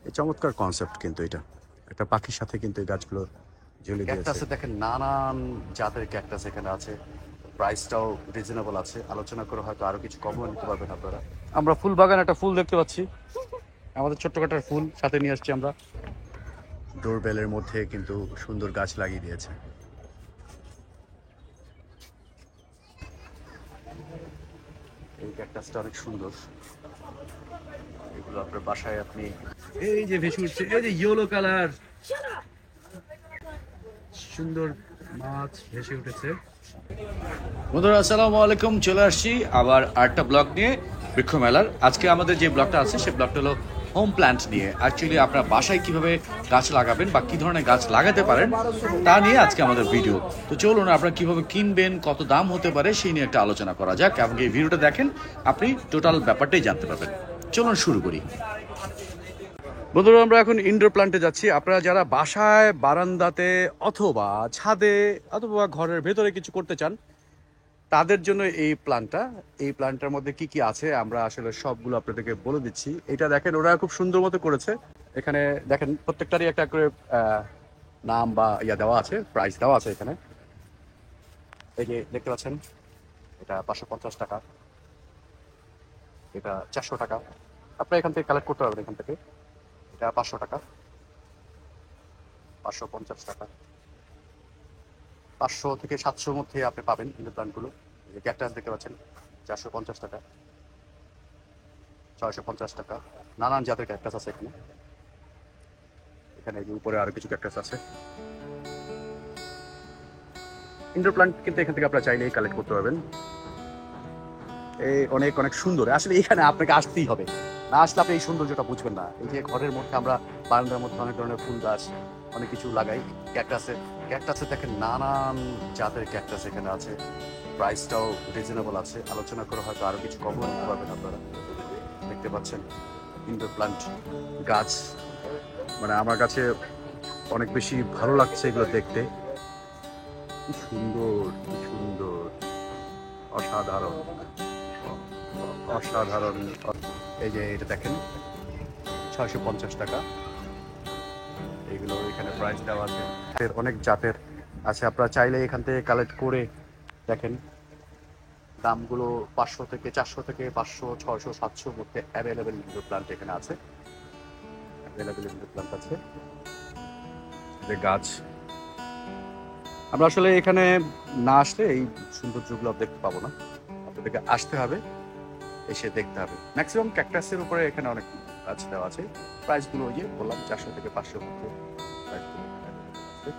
এই চমৎকার কনসেপ্ট কিন্তু এটা একটা পাখির সাথে কিন্তু এই গাছগুলো ঝুলে দিয়েছে। ক্যাকটাসে দেখেন নানান জাতের ক্যাকটাস এখানে আছে, প্রাইসটাও রিজনেবল আছে, আলোচনা করে হয়তো আরো কিছু কমও নিতে পারবেন আপনারা। আমরা ফুল বাগান একটা ফুল দেখতে পাচ্ছি, আমাদের ছোট্টখাটার ফুল সাথে নিয়ে আসছি আমরা। ডোরবেলের মধ্যে কিন্তু সুন্দর গাছ লাগিয়ে দিয়েছে। এই ক্যাকটাসটা অনেক সুন্দর, এগুলো আপনার বাসায় আপনি এই যে ভেসে উঠছে, এই যে ইয়েলো কালার সুন্দর মাছ ভেসে উঠেছে। বন্ধুরা আসসালামু আলাইকুম, চলে আসছি আবার আরেকটা ব্লগ নিয়ে বৃক্ষ মেলার। আজকে আমাদের যে ব্লগটা আছে সেই ব্লগটা হলো হোম প্ল্যান্ট নিয়ে। অ্যাকচুয়ালি আপনার বাসায় কিভাবে গাছ লাগাবেন বা কি ধরনের গাছ লাগাতে পারেন তা নিয়ে আজকে আমাদের ভিডিও। তো চলুন আপনারা কিভাবে কিনবেন, কত দাম হতে পারে সেই নিয়ে একটা আলোচনা করা যাক, এবং এই ভিডিওটা দেখেন আপনি টোটাল ব্যাপারটাই জানতে পারবেন। চলুন শুরু করি। বন্ধুরা আমরা এখন ইনডোর প্ল্যান্টে যাচ্ছি। আপনারা যারা বাসায় বারান্দাতে অথবা ছাদে অথবা ঘরের ভেতরে কিছু করতে চান তাদের জন্য এই প্ল্যান্টটার মধ্যে কি কি আছে আমরা আসলে সবগুলো আপনাদেরকে বলে দিচ্ছি। এটা দেখেন ওরা খুব সুন্দর মতো করেছে। এখানে দেখেন প্রত্যেকটারই একটা করে নাম বা দেওয়া আছে, প্রাইস দেওয়া আছে এখানে। এই যে দেখতে পাচ্ছেন এটা 550 টাকা, এটা 400 টাকা। আপনারা এখান থেকে কালেক্ট করতে পারবেন। এখান থেকে এটা 500 টাকা, 550 টাকা, 500 থেকে 700 মধ্যে আপনি পাবেন ইনডোর প্ল্যান্টগুলো। ক্যাকটাস দেখতে পাচ্ছেন 450 টাকা, 650 টাকা। নানান জাতের ক্যাকটাস আছে এখানে। এখানে উপরে আরো কিছু ক্যাকটাস আছে। ইনডোর প্ল্যান্ট কিন্তু এখান থেকে আপনারা চাইলেই কালেক্ট করতে পারবেন। এই অনেক অনেক সুন্দর। আসলে এখানে আপনাকে আসতেই হবে, না আসলে আপনি এই সৌন্দর্যটা বুঝবেন না। এই যে ঘরের মধ্যে আমরা বারান্দার মধ্যে অনেক ধরনের ফুল গাছ অনেক কিছু লাগাই। ক্যাকটাসে দেখেন নানান জাতের ক্যাকটাস এখানে আছে, প্রাইসটাও রিজনেবল আছে, আলোচনা করে হয়তো আরো কিছু কমও নিতে পারবেন আপনারা। দেখতে পাচ্ছেন ইনডোর প্ল্যান্ট গাছ, মানে আমার কাছে অনেক বেশি ভালো লাগছে এগুলো দেখতে। কি সুন্দর, কি সুন্দর, অসাধারণ, অসাধারণ। এই যে এটা দেখেন 650 টাকা, এইগুলো এখানে প্রাইস দেওয়া আছে। অনেক জাতের আছে, আপনারা চাইলে এখান থেকে কালেক্ট করে দেখেন। দামগুলো 500 থেকে 400 থেকে 500, 600, 700 মধ্যে অ্যাভেলেবেল ইনডোর প্ল্যান্ট এখানে আছে। অ্যাভেলেবেল ইনডোর প্ল্যান্ট আছে। যে গাছ আমরা আসলে এখানে না আসলে এই সৌন্দর্যগুলো দেখতে পাবো না, আপনাদেরকে আসতে হবে, এসে দেখতে হবে। ম্যাক্সিমাম ক্যাকটাসের উপরে এখানে অনেক গাছ দেওয়া আছে। প্রাইসগুলো ওই যে বললাম 400 থেকে 500 মধ্যে প্রাইসগুলো আছে।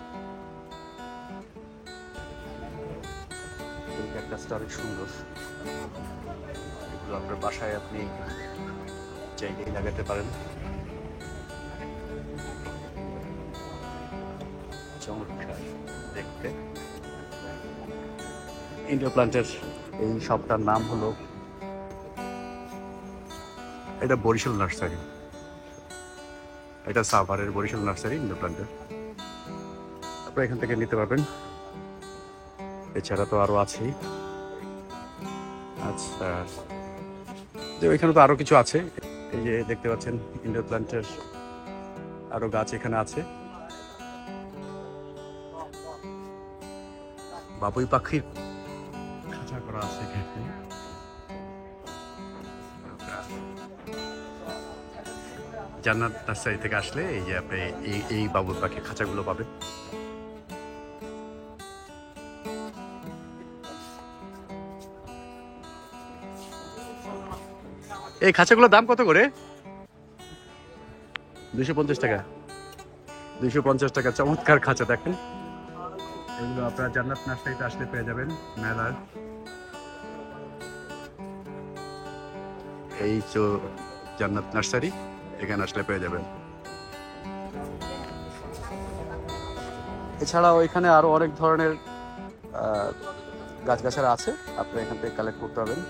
এই ক্যাকটাসটা অনেক সুন্দর, এগুলো আপনার বাসায় আপনি চাইলেই লাগাতে পারেন। চমৎকার দেখতে। ইনডোর প্ল্যান্টের এই শপটার নাম হলো, এটা বরিশাল নার্সারি, এটা সাভারের বরিশাল নার্সারি ইনডোর প্ল্যান্টের। আপনারা এখান থেকে নিতে পারবেন। এছাড়া তো আরো আছেই। আচ্ছা, যে এখানে তো আরো কিছু আছে। এই যে দেখতে পাচ্ছেন ইনডোর প্ল্যান্টের আরো গাছ এখানে আছে। বাবুই পাখির খাঁচা করা আছে এখানে। জান্নাত নার্সারি থেকে আসলে এই যে আপনি এই বাবুই পাখির খাঁচাগুলো পাবেন। এই খাঁচাগুলোর দাম কত করে? 250 টাকা, 250 টাকা। চমৎকার খাঁচা দেখেন। এগুলো আপনারা জান্নাত নার্সারিতে আসলে পেয়ে যাবেন মেলার। এই তো জান্নাত নার্সারি, এখানে আসলে পেয়ে যাবেন। এছাড়াও এখানে আরো অনেক ধরনের গাছগাছারা আছে, আপনারা এখান থেকে কালেক্ট করতে পারবেন।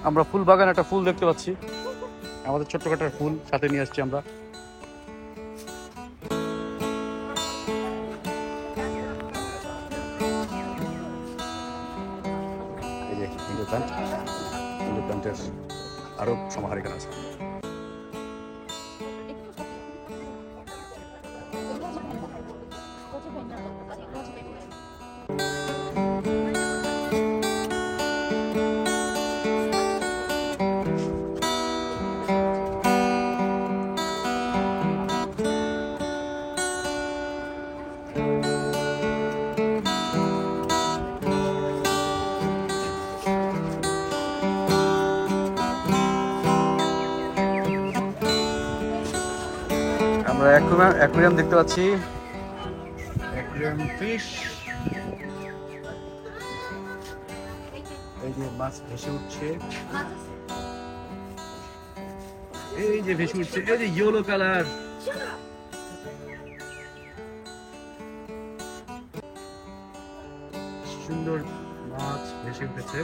আমরা ফুল বাগান একটা ফুল দেখতে পাচ্ছি, আমাদের ছোট্টখাটো ফুল সাথে নিয়ে আসছি আমরা। এই যে ইন্ডোর প্ল্যান্টের আরো সমাহার এখানে আছে। আমরা অ্যাকুয়ারিয়াম দেখতে পাচ্ছি, অ্যাকুয়ারিয়াম ফিশ। এই যে মাছ ভেসে উঠছে, এই যে ভেসে উঠছে, এই যে ইয়েলো কালার। সুন্দর মাছ ভেসে উঠেছে।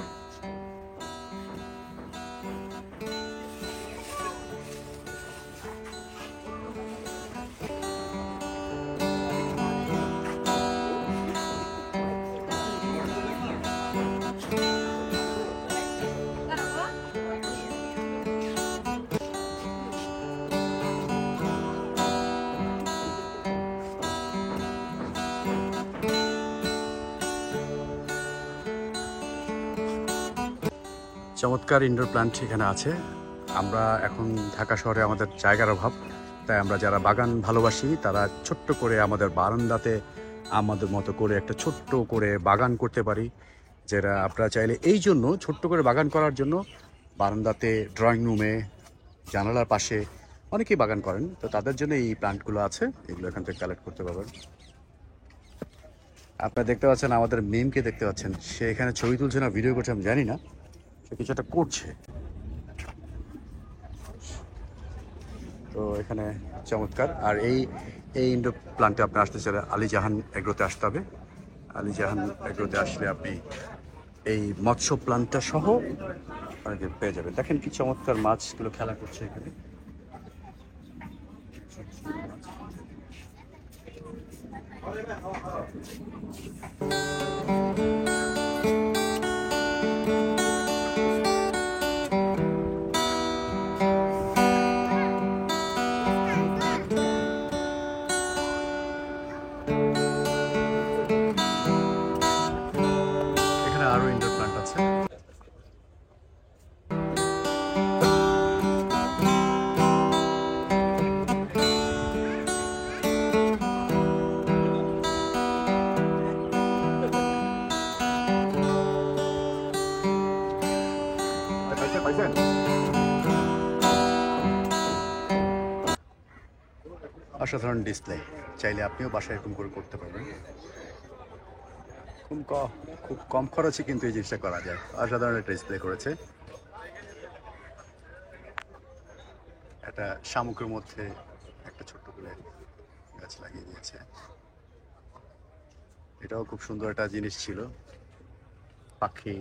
চমৎকার ইনডোর প্ল্যান্ট এখানে আছে। আমরা এখন ঢাকা শহরে আমাদের জায়গার অভাব, তাই আমরা যারা বাগান ভালোবাসি তারা ছোট্ট করে আমাদের বারান্দাতে আমাদের মতো করে একটা ছোট্ট করে বাগান করতে পারি। যারা আপনারা চাইলে এই জন্য ছোট্ট করে বাগান করার জন্য বারান্দাতে, ড্রয়িং রুমে, জানালার পাশে অনেকেই বাগান করেন, তো তাদের জন্য এই প্ল্যান্টগুলো আছে, এগুলো এখান থেকে কালেক্ট করতে পারবেন। আপনারা দেখতে পাচ্ছেন আমাদের মিমকে দেখতে পাচ্ছেন, সে এখানে ছবি তুলছে না ভিডিও করছে আমি জানি না, সে কিছু একটা করছে। তো এখানে চমৎকার। আর এই ইনডোর প্ল্যান্টে আপনি আসতে চাইলে আলী জাহান এগ্রোতে আসতে হবে। আলী জাহান এগ্রোতে আসলে আপনি এই মৎস্য প্ল্যান্টটা সহ অনেকে পেয়ে যাবেন। দেখেন কি চমৎকার মাছগুলো খেলা করছে এখানে। এখানে আরো ইনডোর প্ল্যান্ট আছে। অসাধারণ ডিসপ্লে, চাইলে আপনিও বাসায় এরকম করে করতে পারবেন। খুব কম খরচে কিন্তু এই জিনিসটা করা যায়। অসাধারণ একটা ডিসপ্লে করেছে। একটা শামুকের মধ্যে একটা ছোট্ট করে গাছ লাগিয়ে দিয়েছে। এটাও খুব সুন্দর একটা জিনিস ছিল। পাখি,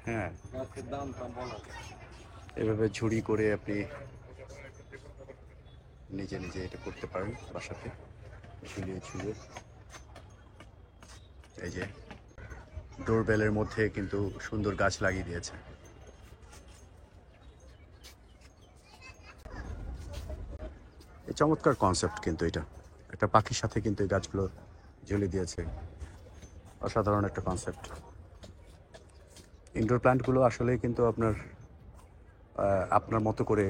হ্যাঁ, এভাবে ঝুড়ি করে আপনি নিজে নিজে এটা করতে পারেন বাসাতে, ঝুলিয়ে ঝুলিয়ে। এই যে ডোরবেলের মধ্যে কিন্তু সুন্দর গাছ লাগিয়ে দিয়েছে। এই চমৎকার কনসেপ্ট কিন্তু এটা, একটা পাখির সাথে কিন্তু এই গাছগুলো ঝুলিয়ে দিয়েছে। অসাধারণ একটা কনসেপ্ট। ইনডোর প্ল্যান্টগুলো আসলে কিন্তু আপনার মতো করে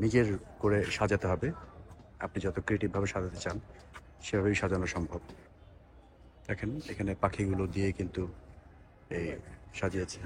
নিজের করে সাজাতে হবে। আপনি যত ক্রিয়েটিভভাবে সাজাতে চান সেভাবেই সাজানো সম্ভব। দেখেন এখানে পাখিগুলো দিয়ে কিন্তু এই সাজিয়েছে।